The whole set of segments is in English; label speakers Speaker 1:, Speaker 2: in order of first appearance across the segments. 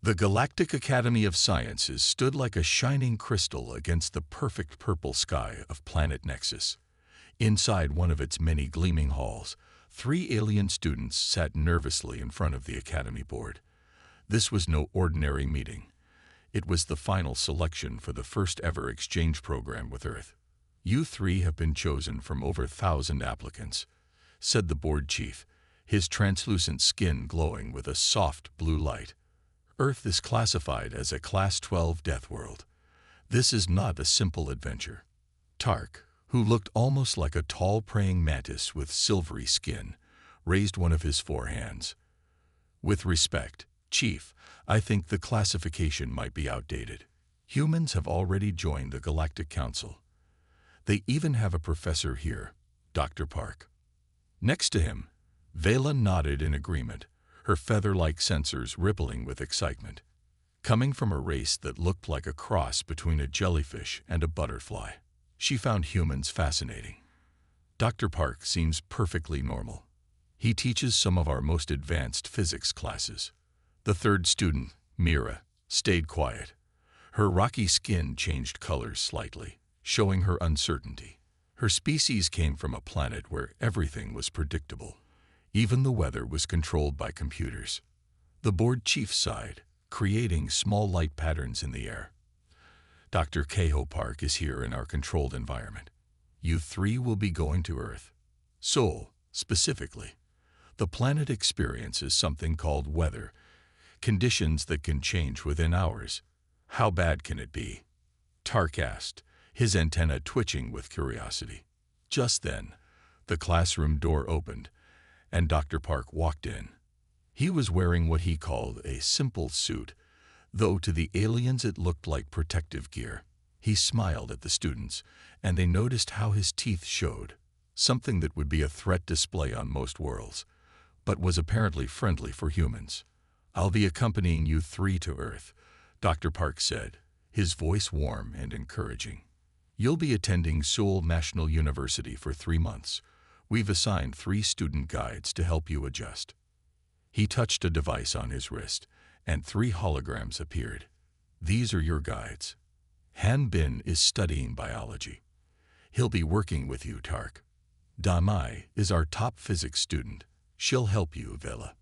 Speaker 1: The Galactic Academy of Sciences stood like a shining crystal against the perfect purple sky of planet Nexus. Inside one of its many gleaming halls, 3 alien students sat nervously in front of the Academy board. This was no ordinary meeting. It was the final selection for the first-ever exchange program with Earth. "You 3 have been chosen from over 1,000 applicants," said the board chief, his translucent skin glowing with a soft blue light. "Earth is classified as a Class 12 Deathworld. This is not a simple adventure." Tark, who looked almost like a tall praying mantis with silvery skin, raised one of his 4 hands. "With respect, Chief, I think the classification might be outdated. Humans have already joined the Galactic Council. They even have a professor here, Dr. Park." Next to him, Vela nodded in agreement, her feather-like sensors rippling with excitement. Coming from a race that looked like a cross between a jellyfish and a butterfly, she found humans fascinating. "Dr. Park seems perfectly normal. He teaches some of our most advanced physics classes." The third student, Mira, stayed quiet. Her rocky skin changed colors slightly, showing her uncertainty. Her species came from a planet where everything was predictable. Even the weather was controlled by computers. The board chief sighed, creating small light patterns in the air. "Dr. Kehoe Park is here in our controlled environment. You 3 will be going to Earth. Sol, specifically. The planet experiences something called weather, conditions that can change within hours. How bad can it be?" Tark asked, his antenna twitching with curiosity. Just then, the classroom door opened, and Dr. Park walked in. He was wearing what he called a simple suit, though to the aliens it looked like protective gear. He smiled at the students, and they noticed how his teeth showed, something that would be a threat display on most worlds, but was apparently friendly for humans. "I'll be accompanying you 3 to Earth," Dr. Park said, his voice warm and encouraging. "You'll be attending Seoul National University for 3 months. We've assigned 3 student guides to help you adjust." He touched a device on his wrist, and 3 holograms appeared. "These are your guides. Han Bin is studying biology. He'll be working with you, Tark. Damai is our top physics student. She'll help you, Vela.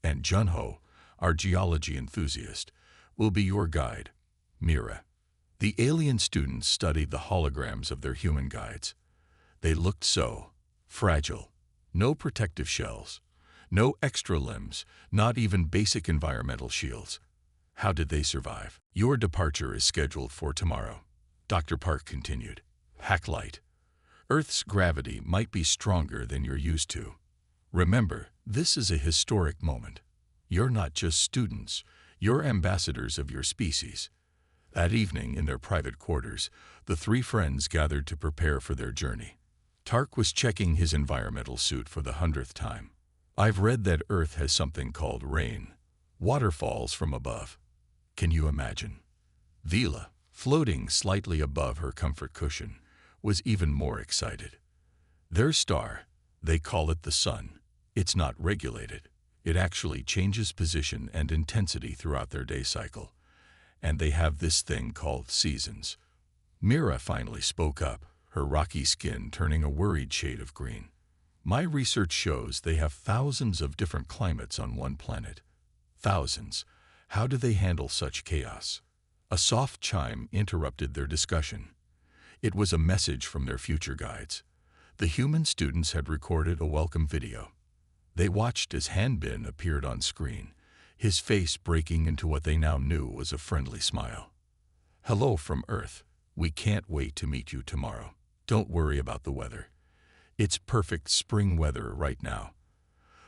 Speaker 1: And Junho, our geology enthusiast, will be your guide, Mira." The alien students studied the holograms of their human guides. They looked so fragile. No protective shells, no extra limbs, not even basic environmental shields. How did they survive? "Your departure is scheduled for tomorrow," Dr. Park continued. "Pack light. Earth's gravity might be stronger than you're used to. Remember, this is a historic moment. You're not just students, you're ambassadors of your species." That evening, in their private quarters, the 3 friends gathered to prepare for their journey. Tark was checking his environmental suit for the 100th time. "I've read that Earth has something called rain. Waterfalls from above. Can you imagine?" Vela, floating slightly above her comfort cushion, was even more excited. "Their star, they call it the sun. It's not regulated. It actually changes position and intensity throughout their day cycle. And they have this thing called seasons." Mira finally spoke up, her rocky skin turning a worried shade of green. "My research shows they have thousands of different climates on one planet. Thousands. How do they handle such chaos?" A soft chime interrupted their discussion. It was a message from their future guides. The human students had recorded a welcome video. They watched as Han Bin appeared on screen, his face breaking into what they now knew was a friendly smile. "Hello from Earth. We can't wait to meet you tomorrow. Don't worry about the weather. It's perfect spring weather right now,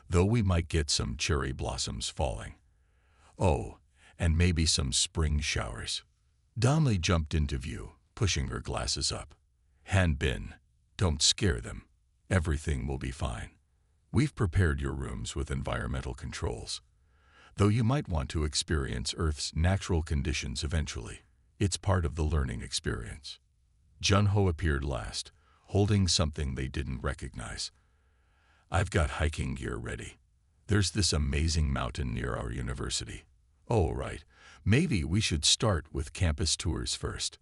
Speaker 1: though we might get some cherry blossoms falling. Oh, and maybe some spring showers." Damli jumped into view, pushing her glasses up. "Han Bin, don't scare them. Everything will be fine. We've prepared your rooms with environmental controls. Though you might want to experience Earth's natural conditions eventually, it's part of the learning experience." Junho appeared last, holding something they didn't recognize. "I've got hiking gear ready. There's this amazing mountain near our university. Oh, right. Maybe we should start with campus tours first.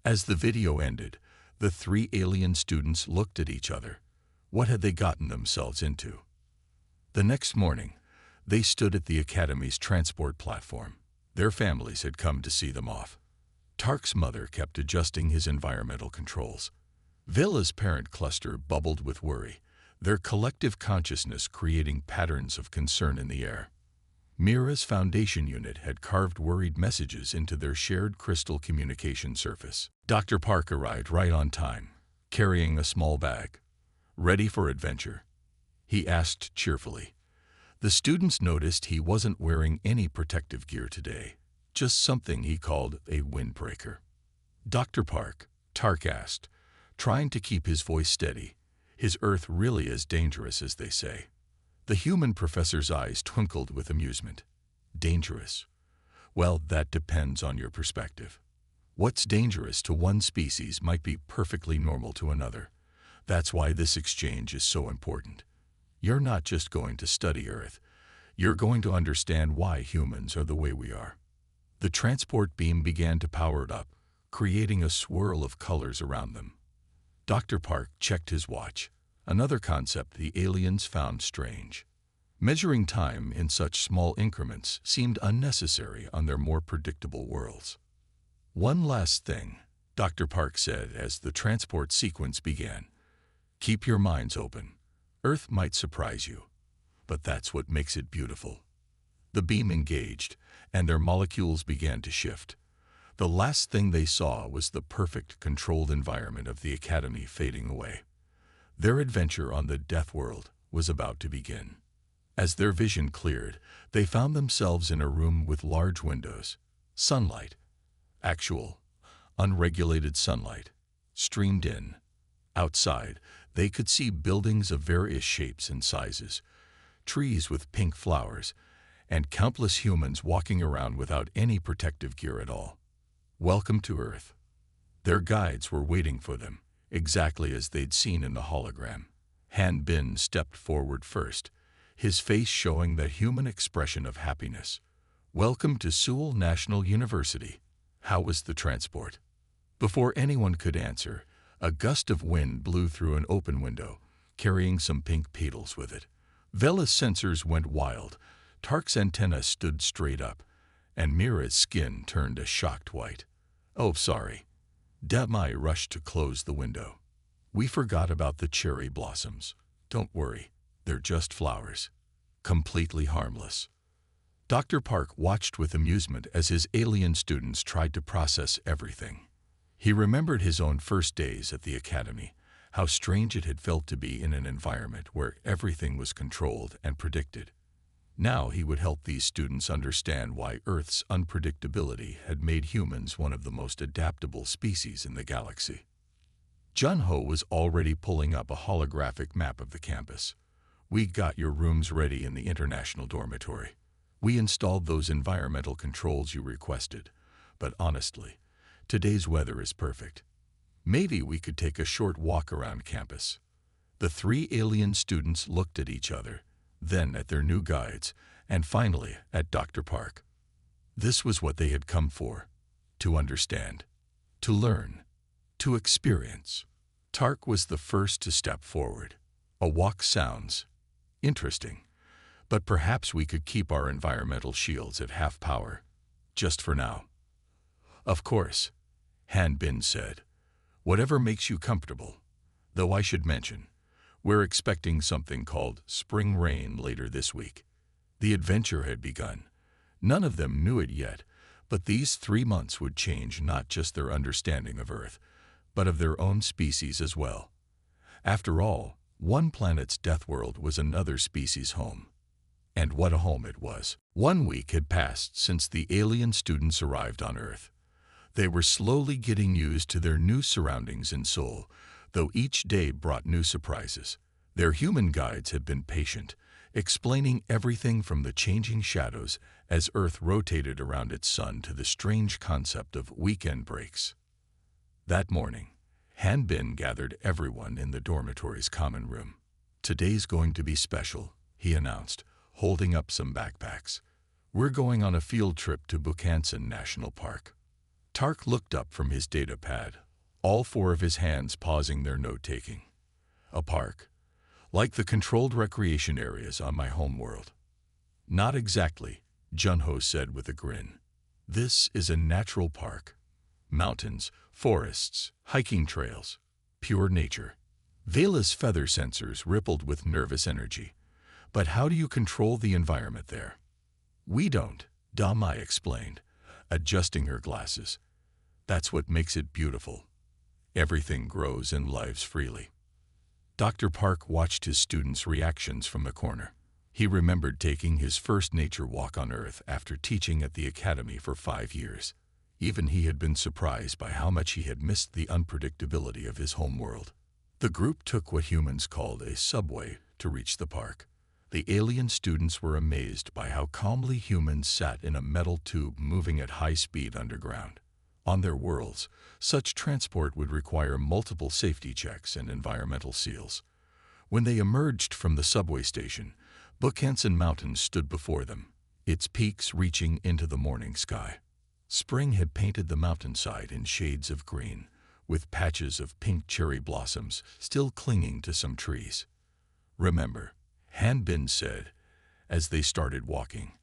Speaker 1: As the video ended, the three alien students looked at each other. What had they gotten themselves into? The next morning, they stood at the Academy's transport platform. Their families had come to see them off. Tark's mother kept adjusting his environmental controls. Villa's parent cluster bubbled with worry, their collective consciousness creating patterns of concern in the air. Mira's foundation unit had carved worried messages into their shared crystal communication surface. Dr. Park arrived right on time, carrying a small bag. Ready for adventure? He asked cheerfully. The students noticed he wasn't wearing any protective gear today, just something he called a windbreaker. Dr. Park, Tark asked, trying to keep his voice steady, is Earth really as dangerous as they say? The human professor's eyes twinkled with amusement. Dangerous? Well, that depends on your perspective. What's dangerous to one species might be perfectly normal to another. That's why this exchange is so important. You're not just going to study Earth. You're going to understand why humans are the way we are. The transport beam began to power it up, creating a swirl of colors around them. Dr. Park checked his watch, another concept the aliens found strange. Measuring time in such small increments seemed unnecessary on their more predictable worlds. One last thing, Dr. Park said as the transport sequence began. Keep your minds open. Earth might surprise you, but that's what makes it beautiful. The beam engaged, and their molecules began to shift. The last thing they saw was the perfect, controlled environment of the Academy fading away. Their adventure on the Deathworld was about to begin. As their vision cleared, they found themselves in a room with large windows. Sunlight, actual, unregulated sunlight, streamed in. Outside, they could see buildings of various shapes and sizes, trees with pink flowers, and countless humans walking around without any protective gear at all. Welcome to Earth. Their guides were waiting for them, exactly as they'd seen in the hologram. Han Bin stepped forward first, his face showing the human expression of happiness. Welcome to Seoul National University. How was the transport? Before anyone could answer, a gust of wind blew through an open window, carrying some pink petals with it. Vela's sensors went wild, Tark's antenna stood straight up, and Mira's skin turned a shocked white. Oh, sorry. Demai rushed to close the window. We forgot about the cherry blossoms. Don't worry, they're just flowers. Completely harmless. Dr. Park watched with amusement as his alien students tried to process everything. He remembered his own first days at the Academy, how strange it had felt to be in an environment where everything was controlled and predicted. Now he would help these students understand why Earth's unpredictability had made humans one of the most adaptable species in the galaxy. Jun-Ho was already pulling up a holographic map of the campus. We got your rooms ready in the international dormitory. We installed those environmental controls you requested, but honestly, today's weather is perfect. Maybe we could take a short walk around campus. The three alien students looked at each other, then at their new guides, and finally at Dr. Park. This was what they had come for: to understand, to learn, to experience. Tark was the first to step forward. A walk sounds interesting, but perhaps we could keep our environmental shields at half power, just for now. Of course, Han Bin said. Whatever makes you comfortable. Though I should mention, we're expecting something called spring rain later this week. The adventure had begun. None of them knew it yet, but these 3 months would change not just their understanding of Earth, but of their own species as well. After all, one planet's Deathworld was another species' home. And what a home it was. 1 week had passed since the alien students arrived on Earth. They were slowly getting used to their new surroundings in Seoul, though each day brought new surprises. Their human guides had been patient, explaining everything from the changing shadows as Earth rotated around its sun to the strange concept of weekend breaks. That morning, Han Bin gathered everyone in the dormitory's common room. Today's going to be special, he announced, holding up some backpacks. We're going on a field trip to Buchanan National Park. Tark looked up from his data pad, all four of his hands pausing their note-taking. A park, like the controlled recreation areas on my homeworld. Not exactly, Junho said with a grin. This is a natural park. Mountains, forests, hiking trails, pure nature. Vela's feather sensors rippled with nervous energy. But how do you control the environment there? We don't, Damai explained, adjusting her glasses. That's what makes it beautiful. Everything grows and lives freely. Dr. Park watched his students' reactions from the corner. He remembered taking his first nature walk on Earth after teaching at the academy for 5 years. Even he had been surprised by how much he had missed the unpredictability of his homeworld. The group took what humans called a subway to reach the park. The alien students were amazed by how calmly humans sat in a metal tube moving at high speed underground. On their worlds, such transport would require multiple safety checks and environmental seals. When they emerged from the subway station, Buchanan Mountain stood before them, its peaks reaching into the morning sky. Spring had painted the mountainside in shades of green, with patches of pink cherry blossoms still clinging to some trees. Remember, Hanbin said, as they started walking,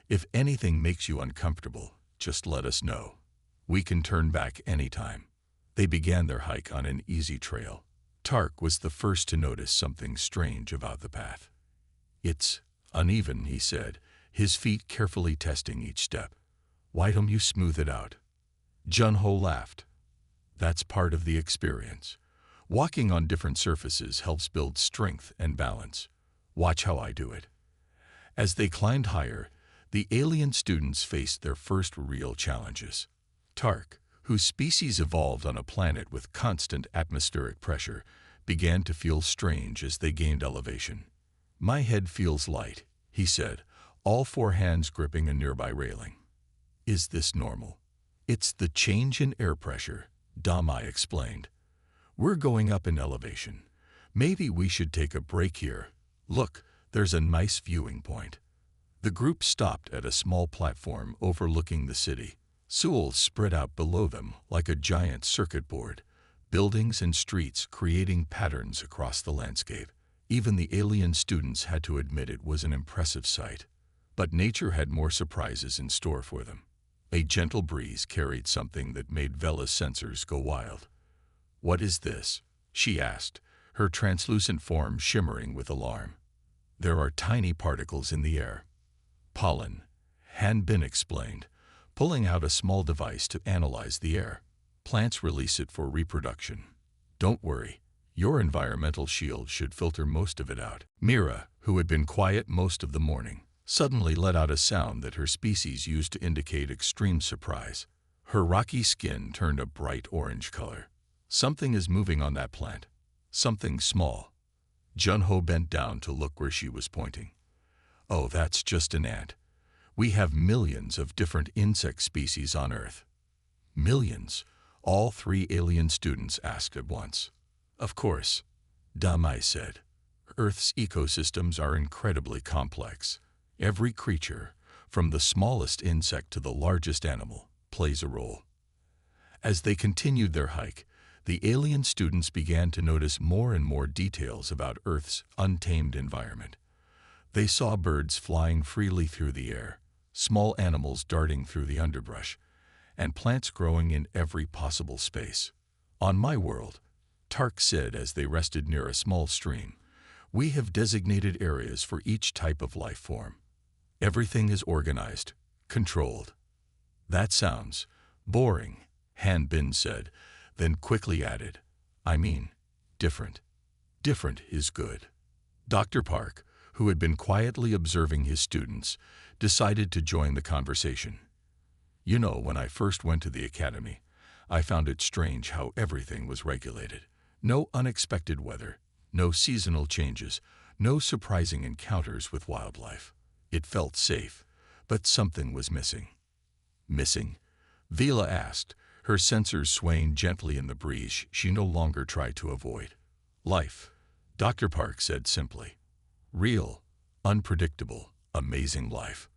Speaker 1: if anything makes you uncomfortable, just let us know. We can turn back anytime. They began their hike on an easy trail. Tark was the first to notice something strange about the path. It's uneven, he said, his feet carefully testing each step. Why don't you smooth it out? Junho laughed. That's part of the experience. Walking on different surfaces helps build strength and balance. Watch how I do it. As they climbed higher, the alien students faced their first real challenges. Tark, whose species evolved on a planet with constant atmospheric pressure, began to feel strange as they gained elevation. My head feels light, he said, all four hands gripping a nearby railing. Is this normal? It's the change in air pressure, Damai explained. We're going up in elevation. Maybe we should take a break here. Look, there's a nice viewing point. The group stopped at a small platform overlooking the city. Seoul spread out below them like a giant circuit board, buildings and streets creating patterns across the landscape. Even the alien students had to admit it was an impressive sight. But nature had more surprises in store for them. A gentle breeze carried something that made Vela's sensors go wild. What is this? She asked, her translucent form shimmering with alarm. There are tiny particles in the air. Pollen, Hanbin explained, pulling out a small device to analyze the air. Plants release it for reproduction. Don't worry, your environmental shield should filter most of it out. Mira, who had been quiet most of the morning, suddenly let out a sound that her species used to indicate extreme surprise. Her rocky skin turned a bright orange color. Something is moving on that plant. Something small. Junho bent down to look where she was pointing. Oh, that's just an ant. We have millions of different insect species on Earth. Millions? All three alien students asked at once. Of course, Damai said. Earth's ecosystems are incredibly complex. Every creature, from the smallest insect to the largest animal, plays a role. As they continued their hike, the alien students began to notice more and more details about Earth's untamed environment. They saw birds flying freely through the air, small animals darting through the underbrush, and plants growing in every possible space. On my world, Tark said as they rested near a small stream, we have designated areas for each type of life form. Everything is organized, controlled. That sounds boring, Hanbin said, then quickly added, I mean, different. Different is good. Dr. Park, who had been quietly observing his students, decided to join the conversation. You know, when I first went to the academy, I found it strange how everything was regulated. No unexpected weather, no seasonal changes, no surprising encounters with wildlife. It felt safe, but something was missing. Missing? Vela asked, her sensors swaying gently in the breeze she no longer tried to avoid. Life, Dr. Park said simply. Real, unpredictable, amazing life.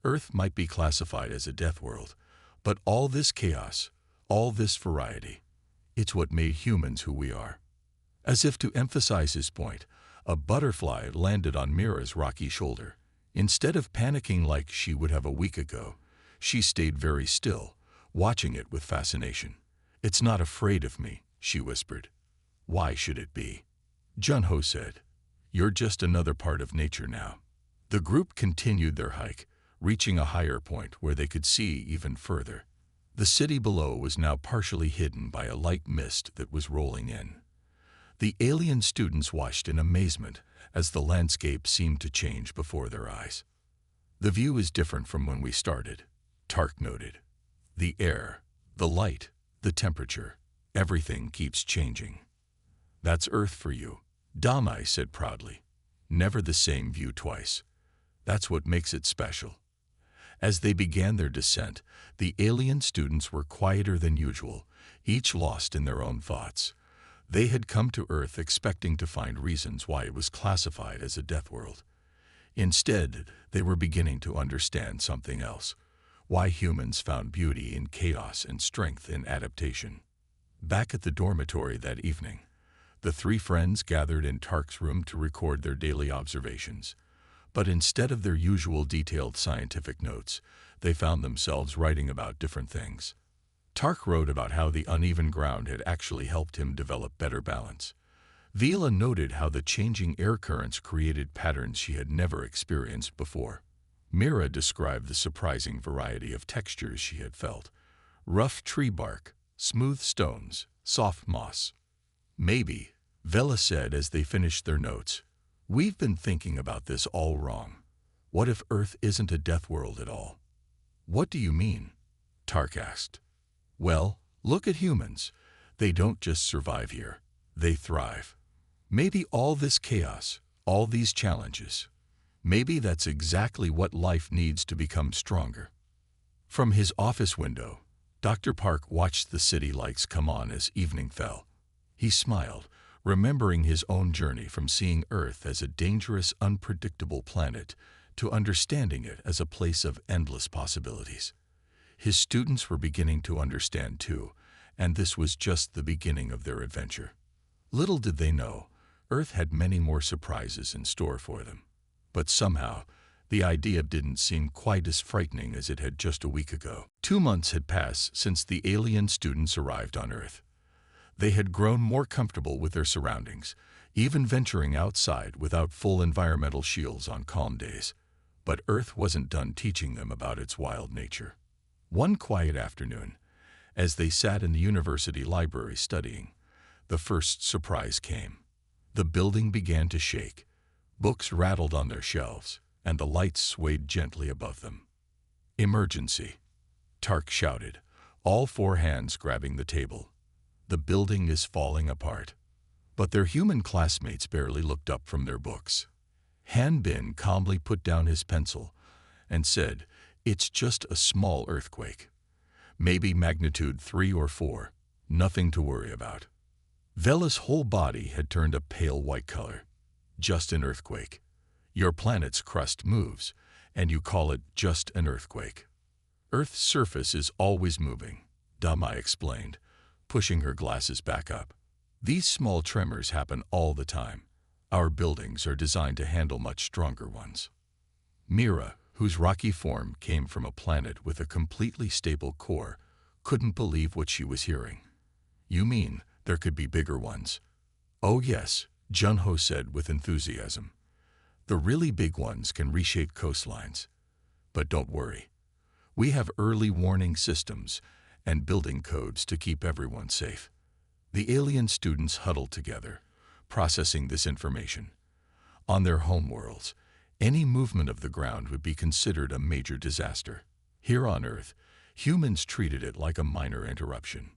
Speaker 1: Earth might be classified as a death world, but all this chaos, all this variety, it's what made humans who we are. As if to emphasize his point, a butterfly landed on Mira's rocky shoulder. Instead of panicking like she would have a week ago, she stayed very still, watching it with fascination. "It's not afraid of me," she whispered. "Why should it be?" Junho said, "You're just another part of nature now." The group continued their hike, reaching a higher point where they could see even further. The city below was now partially hidden by a light mist that was rolling in. The alien students watched in amazement as the landscape seemed to change before their eyes. "The view is different from when we started," Tark noted. "The air, the light, the temperature, everything keeps changing." "That's Earth for you," Damai said proudly. "Never the same view twice. That's what makes it special." As they began their descent, the alien students were quieter than usual, each lost in their own thoughts. They had come to Earth expecting to find reasons why it was classified as a death world. Instead, they were beginning to understand something else: why humans found beauty in chaos and strength in adaptation. Back at the dormitory that evening, the three friends gathered in Tark's room to record their daily observations. But instead of their usual detailed scientific notes, they found themselves writing about different things. Tark wrote about how the uneven ground had actually helped him develop better balance. Vila noted how the changing air currents created patterns she had never experienced before. Mira described the surprising variety of textures she had felt: rough tree bark, smooth stones, soft moss. "Maybe," Vela said as they finished their notes, "we've been thinking about this all wrong. What if Earth isn't a death world at all?" "What do you mean?" Tark asked. "Well, look at humans. They don't just survive here, they thrive. Maybe all this chaos, all these challenges, maybe that's exactly what life needs to become stronger." From his office window, Dr. Park watched the city lights come on as evening fell. He smiled, remembering his own journey from seeing Earth as a dangerous, unpredictable planet to understanding it as a place of endless possibilities. His students were beginning to understand too, and this was just the beginning of their adventure. Little did they know, Earth had many more surprises in store for them. But somehow, the idea didn't seem quite as frightening as it had just a week ago. 2 months had passed since the alien students arrived on Earth. They had grown more comfortable with their surroundings, even venturing outside without full environmental shields on calm days. But Earth wasn't done teaching them about its wild nature. One quiet afternoon, as they sat in the university library studying, the first surprise came. The building began to shake. Books rattled on their shelves, and the lights swayed gently above them. "Emergency!" Tark shouted, all 4 hands grabbing the table. "The building is falling apart." But their human classmates barely looked up from their books. Han Bin calmly put down his pencil and said, "It's just a small earthquake. Maybe magnitude 3 or 4, nothing to worry about." Vela's whole body had turned a pale white color. "Just an earthquake. Your planet's crust moves, and you call it just an earthquake." "Earth's surface is always moving," Damai explained, pushing her glasses back up. "These small tremors happen all the time. Our buildings are designed to handle much stronger ones." Mira, whose rocky form came from a planet with a completely stable core, couldn't believe what she was hearing. "You mean there could be bigger ones?" "Oh yes," Junho said with enthusiasm. "The really big ones can reshape coastlines. But don't worry. We have early warning systems and building codes to keep everyone safe." The alien students huddled together, processing this information. On their homeworlds, any movement of the ground would be considered a major disaster. Here on Earth, humans treated it like a minor interruption.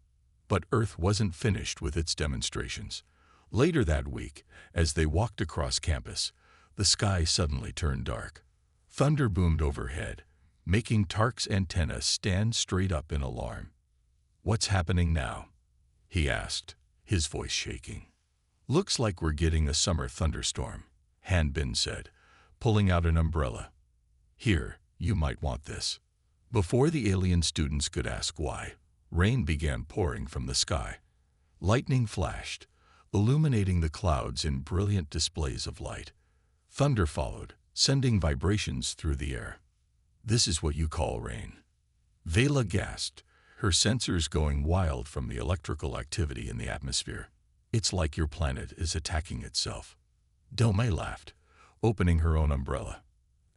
Speaker 1: But Earth wasn't finished with its demonstrations. Later that week, as they walked across campus, the sky suddenly turned dark. Thunder boomed overhead, making Tark's antenna stand straight up in alarm. "What's happening now?" he asked, his voice shaking. "Looks like we're getting a summer thunderstorm," Han Bin said, pulling out an umbrella. "Here, You might want this." Before the alien students could ask why, rain began pouring from the sky. Lightning flashed, illuminating the clouds in brilliant displays of light. Thunder followed, sending vibrations through the air. "This is what you call rain." Vela gasped, her sensors going wild from the electrical activity in the atmosphere. "It's like your planet is attacking itself." Delmay laughed, opening her own umbrella.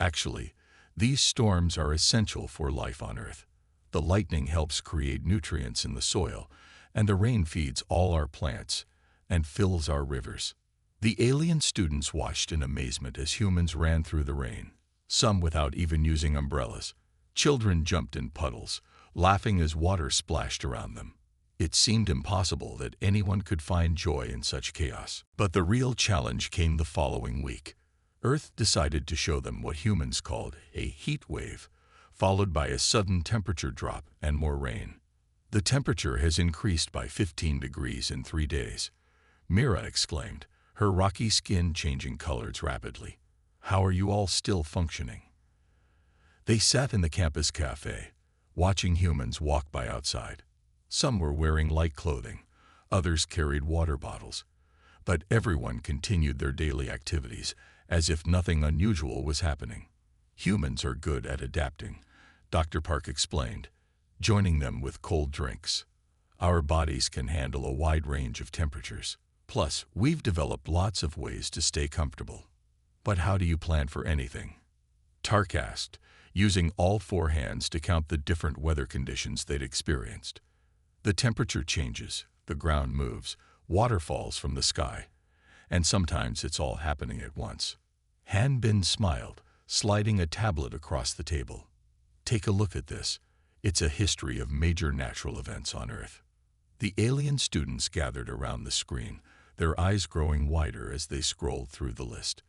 Speaker 1: "Actually, these storms are essential for life on Earth. The lightning helps create nutrients in the soil, and the rain feeds all our plants and fills our rivers." The alien students watched in amazement as humans ran through the rain, some without even using umbrellas. Children jumped in puddles, laughing as water splashed around them. It seemed impossible that anyone could find joy in such chaos. But the real challenge came the following week. Earth decided to show them what humans called a heat wave, followed by a sudden temperature drop and more rain. "The temperature has increased by 15 degrees in 3 days," Mira exclaimed, her rocky skin changing colors rapidly. "How are you all still functioning?" They sat in the campus cafe, watching humans walk by outside. Some were wearing light clothing, others carried water bottles, but everyone continued their daily activities as if nothing unusual was happening. "Humans are good at adapting," Dr. Park explained, joining them with cold drinks. "Our bodies can handle a wide range of temperatures. Plus, we've developed lots of ways to stay comfortable." "But how do you plan for anything?" Tark asked, using all 4 hands to count the different weather conditions they'd experienced. "The temperature changes, the ground moves, water falls from the sky, and sometimes it's all happening at once." Han Bin smiled, sliding a tablet across the table. "Take a look at this. It's a history of major natural events on Earth." The alien students gathered around the screen, their eyes growing wider as they scrolled through the list.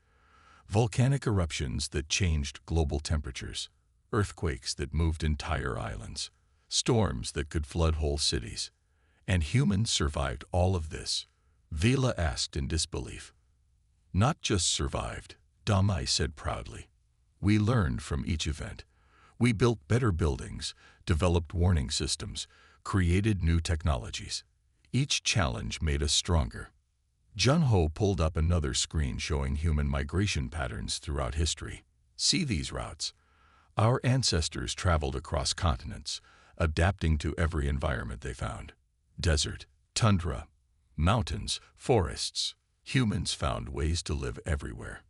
Speaker 1: Volcanic eruptions that changed global temperatures, earthquakes that moved entire islands, storms that could flood whole cities. "And humans survived all of this?" Vela asked in disbelief. "Not just survived," Damai said proudly. "We learned from each event. We built better buildings, developed warning systems, created new technologies. Each challenge made us stronger." Junho pulled up another screen showing human migration patterns throughout history. "See these routes? Our ancestors traveled across continents, adapting to every environment they found. Desert, tundra, mountains, forests. Humans found ways to live everywhere."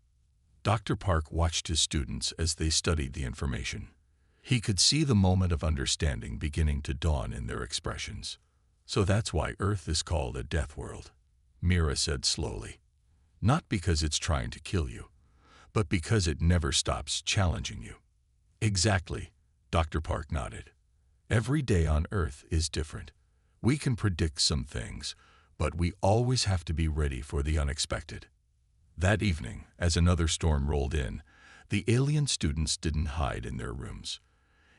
Speaker 1: Dr. Park watched his students as they studied the information. He could see the moment of understanding beginning to dawn in their expressions. "So that's why Earth is called a Deathworld," Mira said slowly. "Not because it's trying to kill you, but because it never stops challenging you." "Exactly," Dr. Park nodded. "Every day on Earth is different. We can predict some things, but we always have to be ready for the unexpected." That evening, as another storm rolled in, the alien students didn't hide in their rooms.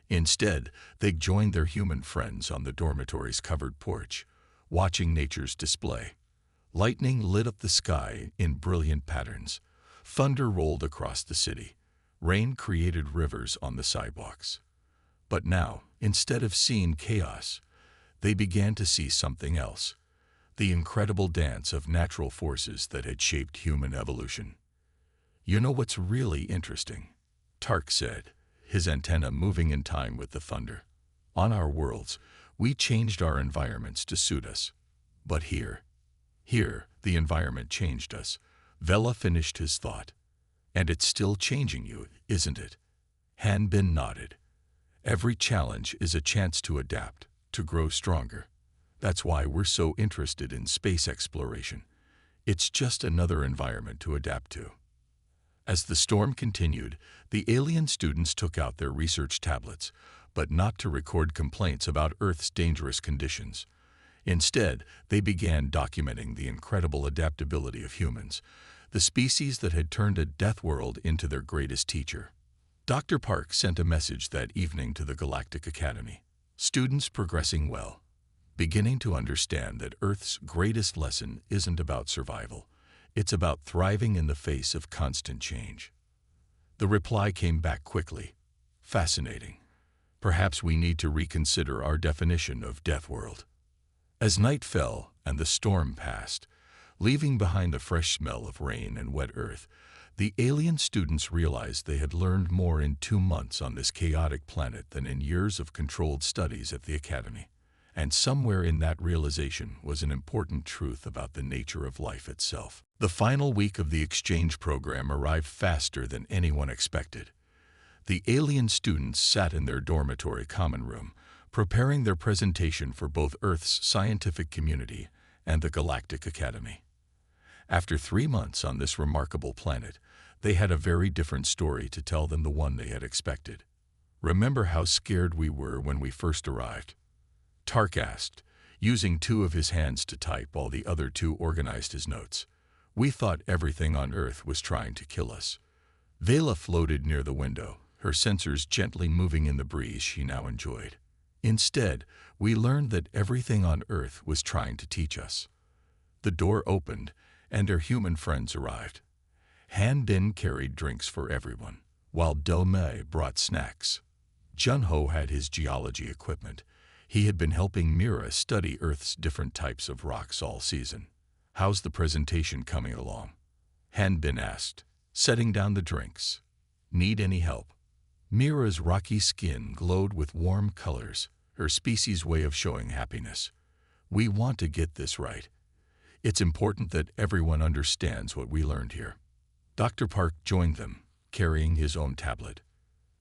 Speaker 1: Instead, they joined their human friends on the dormitory's covered porch, watching nature's display. Lightning lit up the sky in brilliant patterns. Thunder rolled across the city. Rain created rivers on the sidewalks. But now, instead of seeing chaos, they began to see something else: the incredible dance of natural forces that had shaped human evolution. "You know what's really interesting?" Tark said, his antenna moving in time with the thunder. "On our worlds, we changed our environments to suit us. But here, the environment changed us." Vela finished his thought. "And it's still changing you, isn't it?" Han Bin nodded. "Every challenge is a chance to adapt, to grow stronger. That's why we're so interested in space exploration. It's just another environment to adapt to." As the storm continued, the alien students took out their research tablets, but not to record complaints about Earth's dangerous conditions. Instead, they began documenting the incredible adaptability of humans, the species that had turned a Deathworld into their greatest teacher. Dr. Park sent a message that evening to the Galactic Academy. "Students progressing well, beginning to understand that Earth's greatest lesson isn't about survival. It's about thriving in the face of constant change." The reply came back quickly. Fascinating. Perhaps we need to reconsider our definition of Deathworld. As night fell and the storm passed, leaving behind the fresh smell of rain and wet earth, the alien students realized they had learned more in 2 months on this chaotic planet than in years of controlled studies at the Academy. And somewhere in that realization was an important truth about the nature of life itself. The final week of the exchange program arrived faster than anyone expected. The alien students sat in their dormitory common room, preparing their presentation for both Earth's scientific community and the Galactic Academy. After 3 months on this remarkable planet, they had a very different story to tell than the one they had expected. "Remember how scared we were when we first arrived?" Tark asked, using 2 of his hands to type while the other 2 organized his notes. "We thought everything on Earth was trying to kill us." Vela floated near the window, her sensors gently moving in the breeze she now enjoyed. "Instead, we learned that everything on Earth was trying to teach us." The door opened, and their human friends arrived. Han Bin carried drinks for everyone, while Del Mei brought snacks. Junho had his geology equipment. He had been helping Mira study Earth's different types of rocks all season. "How's the presentation coming along?" Han Bin asked, setting down the drinks. "Need any help?" Mira's rocky skin glowed with warm colors, her species' way of showing happiness. "We want to get this right. It's important that everyone understands what we learned here." Dr. Park joined them, carrying his own tablet.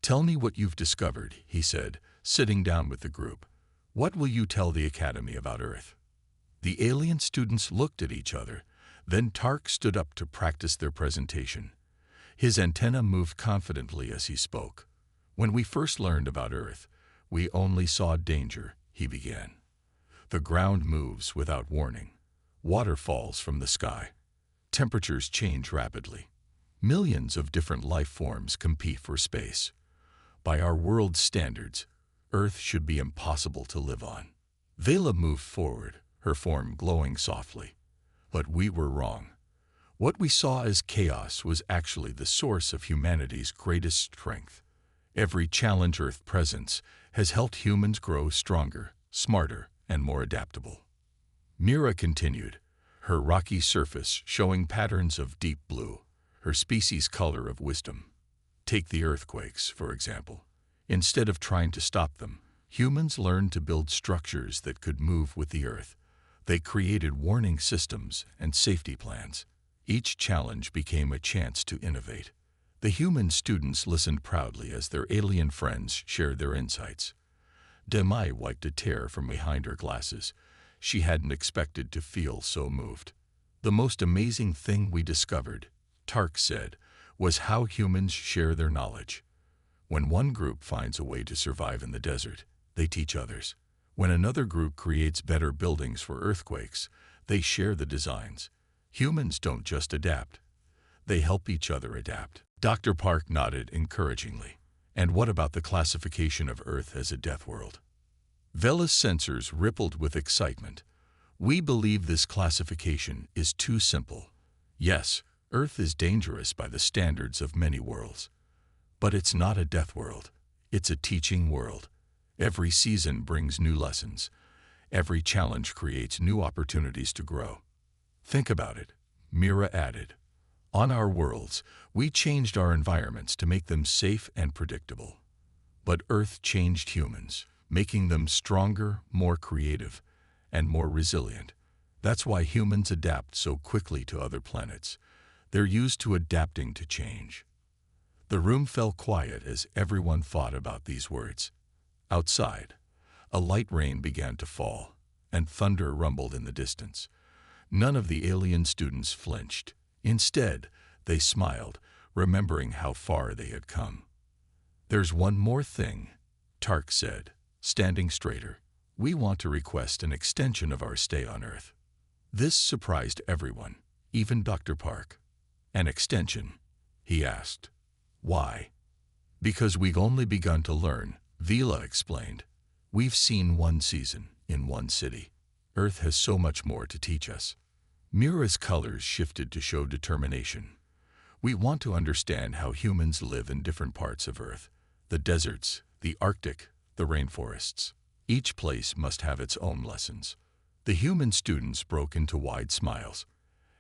Speaker 1: "Tell me what you've discovered," he said, sitting down with the group. "What will you tell the Academy about Earth?" The alien students looked at each other. Then Tark stood up to practice their presentation. His antenna moved confidently as he spoke. "When we first learned about Earth, we only saw danger," he began. "The ground moves without warning. Water falls from the sky. Temperatures change rapidly. Millions of different life forms compete for space. By our world's standards, Earth should be impossible to live on." Vela moved forward, her form glowing softly. "But we were wrong. What we saw as chaos was actually the source of humanity's greatest strength. Every challenge Earth presents has helped humans grow stronger, smarter, and more adaptable." Mira continued, her rocky surface showing patterns of deep blue, her species' color of wisdom. "Take the earthquakes, for example. Instead of trying to stop them, humans learned to build structures that could move with the Earth. They created warning systems and safety plans. Each challenge became a chance to innovate." The human students listened proudly as their alien friends shared their insights. Demai wiped a tear from behind her glasses. She hadn't expected to feel so moved. "The most amazing thing we discovered," Tark said, "was how humans share their knowledge. When one group finds a way to survive in the desert, they teach others. When another group creates better buildings for earthquakes, they share the designs. Humans don't just adapt. They help each other adapt." Dr. Park nodded encouragingly. "And what about the classification of Earth as a death world?" Vela's sensors rippled with excitement. "We believe this classification is too simple. Yes, Earth is dangerous by the standards of many worlds. But it's not a death world. It's a teaching world. Every season brings new lessons. Every challenge creates new opportunities to grow." "Think about it," Mira added. "On our worlds, we changed our environments to make them safe and predictable. But Earth changed humans, making them stronger, more creative, and more resilient. That's why humans adapt so quickly to other planets. They're used to adapting to change." The room fell quiet as everyone thought about these words. Outside, a light rain began to fall, and thunder rumbled in the distance. None of the alien students flinched. Instead, they smiled, remembering how far they had come. "There's one more thing," Tark said, standing straighter. "We want to request an extension of our stay on Earth." This surprised everyone, even Dr. Park. "An extension?" he asked. "Why?" "Because we've only begun to learn," Vela explained. "We've seen one season in one city. Earth has so much more to teach us." Mira's colors shifted to show determination. "We want to understand how humans live in different parts of Earth. The deserts, the Arctic, the rainforests. Each place must have its own lessons. The human students broke into wide smiles.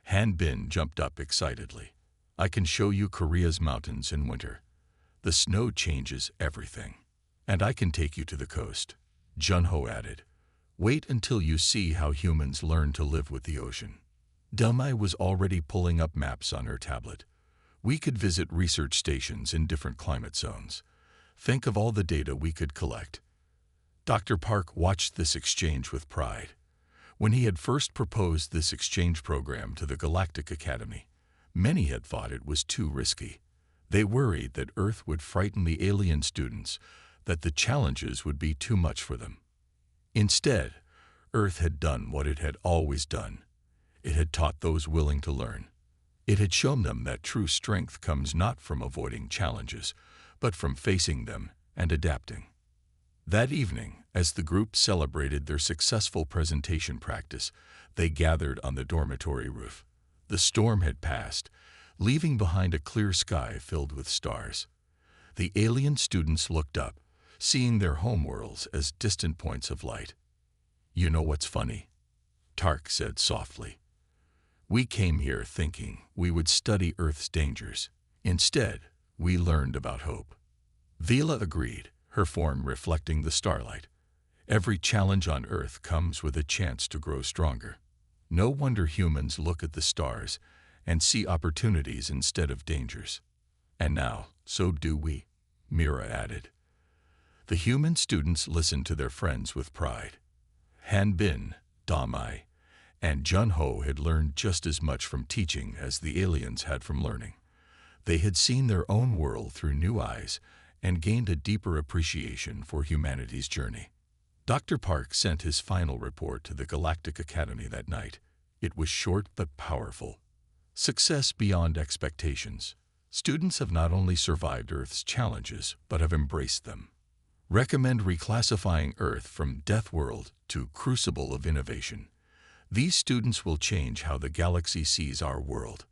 Speaker 1: Han Bin jumped up excitedly. I can show you Korea's mountains in winter. The snow changes everything. And I can take you to the coast. Junho added. Wait until you see how humans learn to live with the ocean. Dumai was already pulling up maps on her tablet. We could visit research stations in different climate zones. Think of all the data we could collect. Dr. Park watched this exchange with pride. When he had first proposed this exchange program to the Galactic Academy, many had thought it was too risky. They worried that Earth would frighten the alien students, that the challenges would be too much for them. Instead, Earth had done what it had always done. It had taught those willing to learn. It had shown them that true strength comes not from avoiding challenges, but from facing them and adapting. That evening, as the group celebrated their successful presentation practice, they gathered on the dormitory roof. The storm had passed, leaving behind a clear sky filled with stars. The alien students looked up, seeing their homeworlds as distant points of light. You know what's funny? Tark said softly. We came here thinking we would study Earth's dangers. Instead, we learned about hope. Vila agreed, her form reflecting the starlight. Every challenge on Earth comes with a chance to grow stronger. No wonder humans look at the stars and see opportunities instead of dangers. And now, so do we, Mira added. The human students listened to their friends with pride. Han Bin, Damai, and Junho had learned just as much from teaching as the aliens had from learning. They had seen their own world through new eyes and gained a deeper appreciation for humanity's journey. Dr. Park sent his final report to the Galactic Academy that night. It was short but powerful. Success beyond expectations. Students have not only survived Earth's challenges, but have embraced them. Recommend reclassifying Earth from Deathworld to Crucible of Innovation. These students will change how the galaxy sees our world.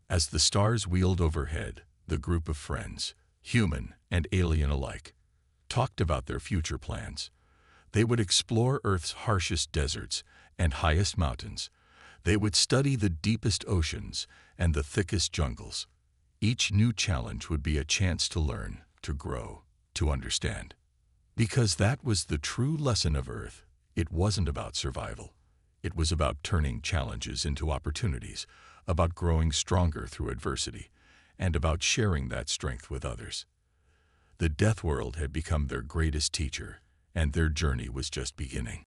Speaker 1: As the stars wheeled overhead, the group of friends, human and alien alike, talked about their future plans. They would explore Earth's harshest deserts and highest mountains. They would study the deepest oceans and the thickest jungles. Each new challenge would be a chance to learn, to grow, to understand. Because that was the true lesson of Earth. It wasn't about survival. It was about turning challenges into opportunities, about growing stronger through adversity, and about sharing that strength with others. The Deathworld had become their greatest teacher, and their journey was just beginning.